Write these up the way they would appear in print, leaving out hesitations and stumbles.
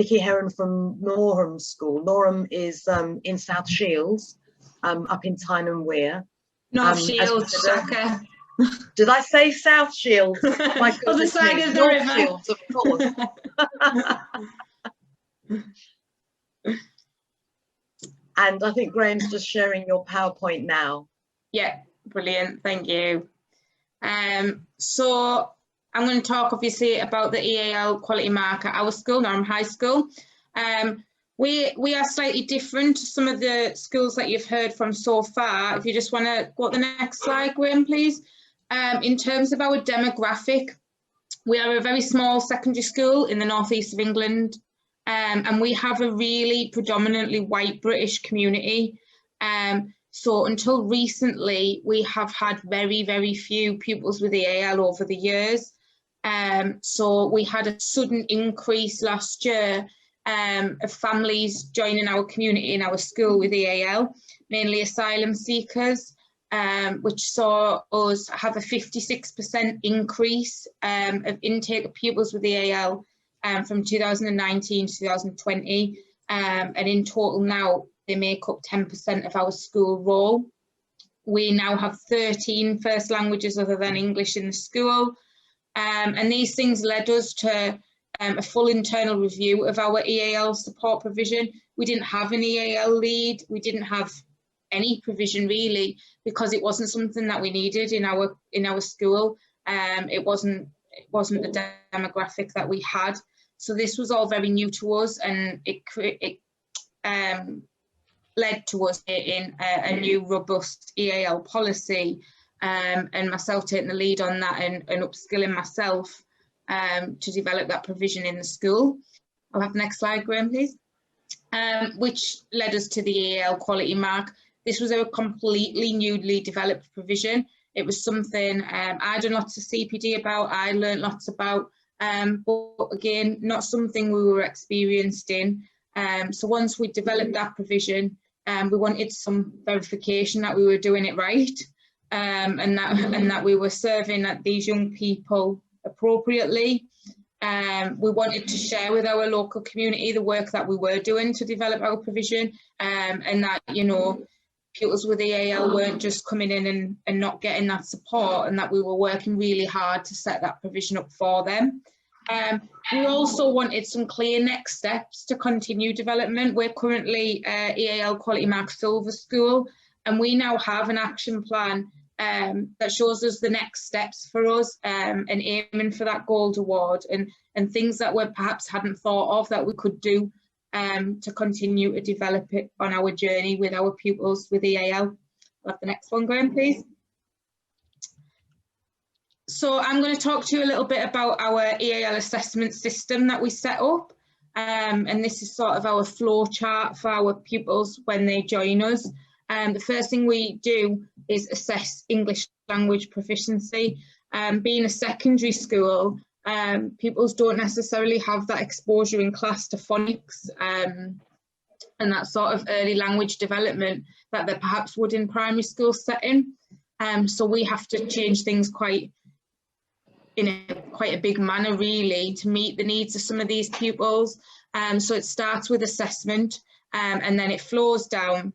Nikki Heron from Norham School. Norham is in South Shields, up in Tyne and Wear. North Shields, Shaka. Did I say South Shields? My goodness, other side me. of the North river. Shields, of course. And I think Graham's just sharing your PowerPoint now. Yeah, brilliant, thank you. So I'm going to talk obviously about the EAL quality mark at our school, Norham High School. We are slightly different to some of the schools that you've heard from so far. If you just want to go to the next slide, Graham, please. In terms of our demographic, we are a very small secondary school in the northeast of England, and we have a really predominantly white British community. So until recently, we have had very, very few pupils with EAL over the years. So we had a sudden increase last year of families joining our community in our school with EAL, mainly asylum seekers, which saw us have a 56% increase of intake of pupils with EAL from 2019 to 2020. And in total now, they make up 10% of our school roll. We now have 13 first languages other than English in the school. And these things led us to a full internal review of our EAL support provision. We didn't have an EAL lead. We didn't have any provision really, because it wasn't something that we needed in our school. It wasn't the demographic that we had. So this was all very new to us, and it led to us in a new robust EAL policy, and myself taking the lead on that and upskilling myself to develop that provision in the school. I'll have the next slide, Graham, please. Which led us to the EAL quality mark. This was a completely newly developed provision. It was something I'd done lots of CPD about, I learned lots about, but again, not something we were experienced in. So once we developed that provision, we wanted some verification that we were doing it right, and that we were serving these young people appropriately. We wanted to share with our local community the work that we were doing to develop our provision, and that, you know, pupils with EAL weren't just coming in and not getting that support, and that we were working really hard to set that provision up for them. We also wanted some clear next steps to continue development. We're currently EAL Quality Mark Silver School, and we now have an action plan that shows us the next steps for us, and aiming for that gold award, and things that we perhaps hadn't thought of that we could do to continue to develop it on our journey with our pupils with EAL. I'll have the next one, Graham, please. So I'm going to talk to you a little bit about our EAL assessment system that we set up, and this is sort of our flow chart for our pupils when they join us. The first thing we do is assess English language proficiency. Being a secondary school, pupils don't necessarily have that exposure in class to phonics and that sort of early language development that they perhaps would in primary school setting. So we have to change things in quite a big manner really to meet the needs of some of these pupils. So it starts with assessment, and then it flows down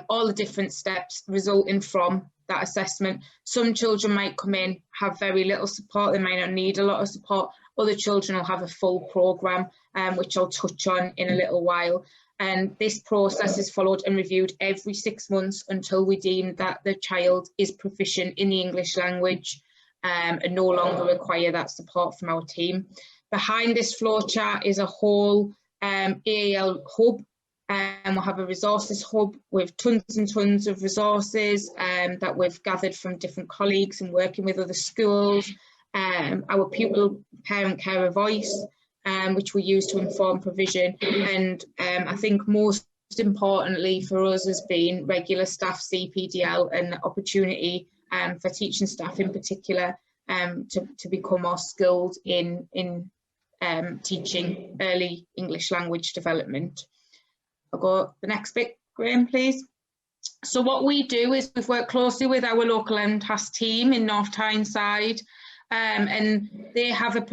all the different steps resulting from that assessment. Some children might come in, have very little support, they might not need a lot of support. Other children will have a full programme, which I'll touch on in a little while. And this process is followed and reviewed every 6 months until we deem that the child is proficient in the English language and no longer require that support from our team. Behind this flow chart is a whole EAL hub, and we'll have a resources hub with tons and tons of resources that we've gathered from different colleagues and working with other schools. Our pupil parent carer voice, which we use to inform provision, and I think most importantly for us has been regular staff CPDL and the opportunity for teaching staff in particular to become more skilled in teaching early English language development. I'll go the next bit, Graham, please. So what we do is we've worked closely with our local MTAS team in North Tyneside, and they have a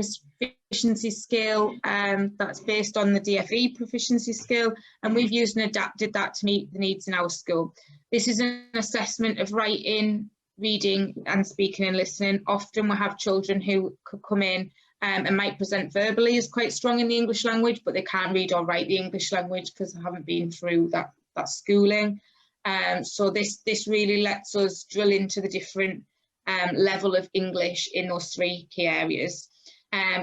proficiency scale that's based on the DFE proficiency scale, and we've used and adapted that to meet the needs in our school. This is an assessment of writing, reading and speaking and listening. Often we have children who could come in and might present verbally as quite strong in the English language, but they can't read or write the English language because they haven't been through that schooling. So this really lets us drill into the different level of English in those 3 key areas.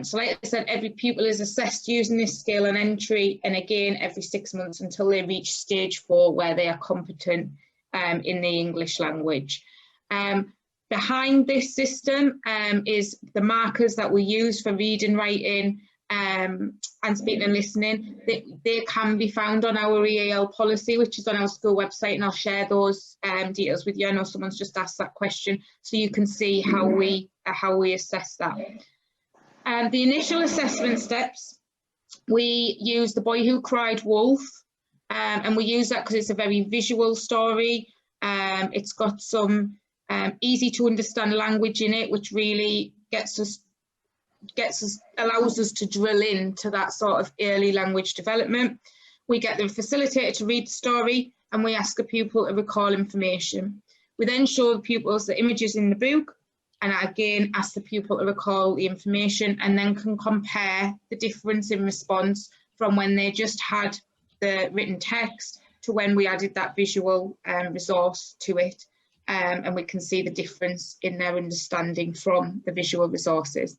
So like I said, every pupil is assessed using this scale on entry, and again every 6 months until they reach stage 4, where they are competent in the English language. Behind this system is the markers that we use for reading, writing and speaking and listening. They can be found on our EAL policy, which is on our school website, and I'll share those details with you. I know someone's just asked that question, so you can see how we assess that. The initial assessment steps, we use The Boy Who Cried Wolf, and we use that because it's a very visual story. It's got some easy to understand language in it, which really allows us to drill into that sort of early language development. We get the facilitator to read the story, and we ask a pupil to recall information. We then show the pupils the images in the book, and again ask the pupil to recall the information, and then can compare the difference in response from when they just had the written text to when we added that visual resource to it. And we can see the difference in their understanding from the visual resources.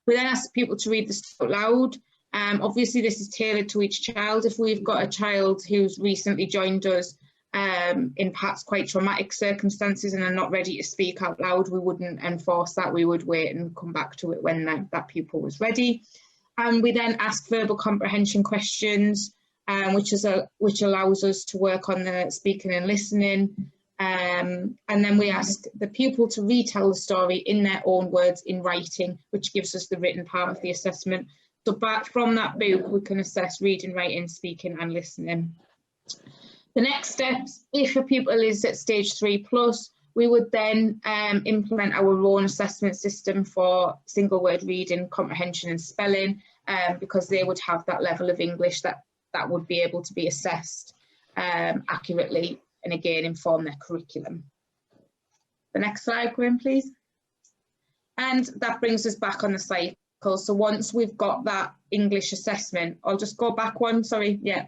We then ask people to read this out loud. Obviously this is tailored to each child. If we've got a child who's recently joined us in perhaps quite traumatic circumstances and are not ready to speak out loud, we wouldn't enforce that. We would wait and come back to it when that pupil was ready. And we then ask verbal comprehension questions, which allows us to work on the speaking and listening. And then we ask the pupil to retell the story in their own words in writing, which gives us the written part of the assessment. So back from that book, we can assess reading, writing, speaking and listening. The next steps, if a pupil is at stage 3+, we would then implement our own assessment system for single word reading, comprehension and spelling, because they would have that level of English that would be able to be assessed accurately, and again inform their curriculum. The next slide, Graham, please. And that brings us back on the cycle. So once we've got that English assessment, I'll just go back one, sorry, yeah.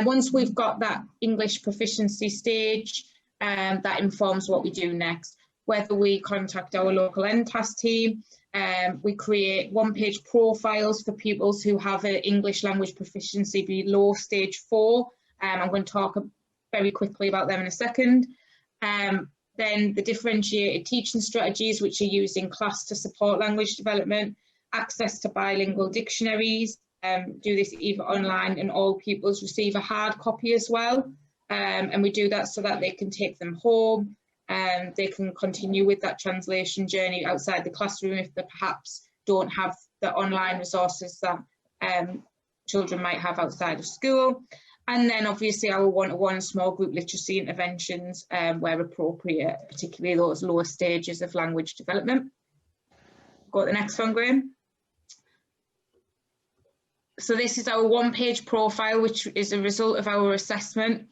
Once we've got that English proficiency stage, that informs what we do next. Whether we contact our local NTAS team, we create one-page profiles for pupils who have an English language proficiency below stage 4. I'm going to talk very quickly about them in a second. Then the differentiated teaching strategies, which are used in class to support language development, access to bilingual dictionaries, do this either online, and all pupils receive a hard copy as well. And we do that so that they can take them home, and they can continue with that translation journey outside the classroom if they perhaps don't have the online resources that children might have outside of school. And then obviously our one-to-one small group literacy interventions where appropriate, particularly those lower stages of language development. Go to the next one, Graham. So this is our one-page profile, which is a result of our assessment.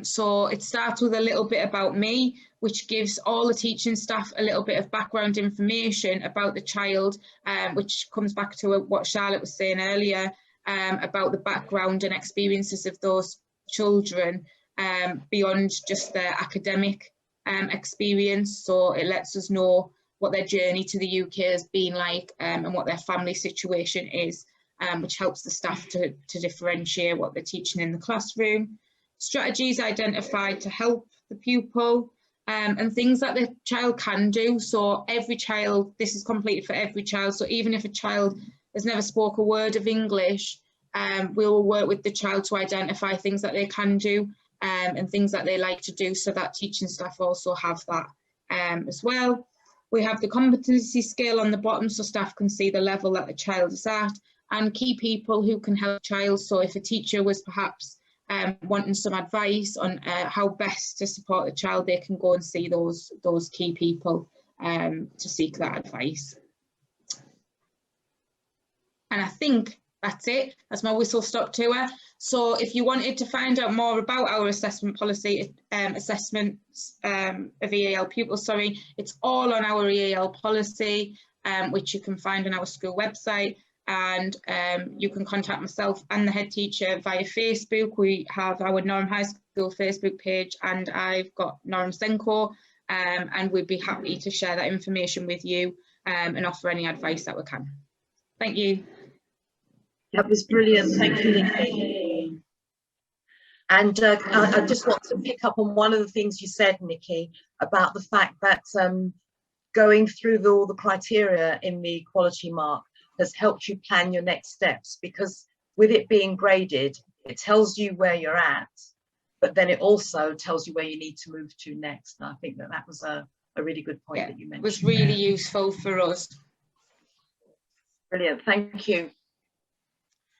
So it starts with a little bit about me, which gives all the teaching staff a little bit of background information about the child, which comes back to what Charlotte was saying earlier, about the background and experiences of those children beyond just their academic experience. So it lets us know what their journey to the UK has been like, and what their family situation is, which helps the staff to differentiate what they're teaching in the classroom. Strategies identified to help the pupil, and things that the child can do. So every child, this is completed for every child. So even if a child has never spoke a word of English, we will work with the child to identify things that they can do, and things that they like to do, so that teaching staff also have that as well. We have the competency scale on the bottom, so staff can see the level that the child is at, and key people who can help the child. So if a teacher was perhaps wanting some advice on how best to support the child, they can go and see those key people to seek that advice. And I think that's it. That's my whistle-stop tour. So if you wanted to find out more about our assessment policy, assessments of EAL pupils, sorry, it's all on our EAL policy, which you can find on our school website. And you can contact myself and the head teacher via Facebook. We have our Norham High School Facebook page, and I've got Norham SENCo, and we'd be happy to share that information with you and offer any advice that we can. Thank you. That was brilliant. Thank you, Nikki. And I just want to pick up on one of the things you said, Nikki, about the fact that going through all the criteria in the quality mark has helped you plan your next steps, because with it being graded, it tells you where you're at, but then it also tells you where you need to move to next. And I think that that was a really good point that you mentioned. It was really useful for us. Brilliant. Thank you.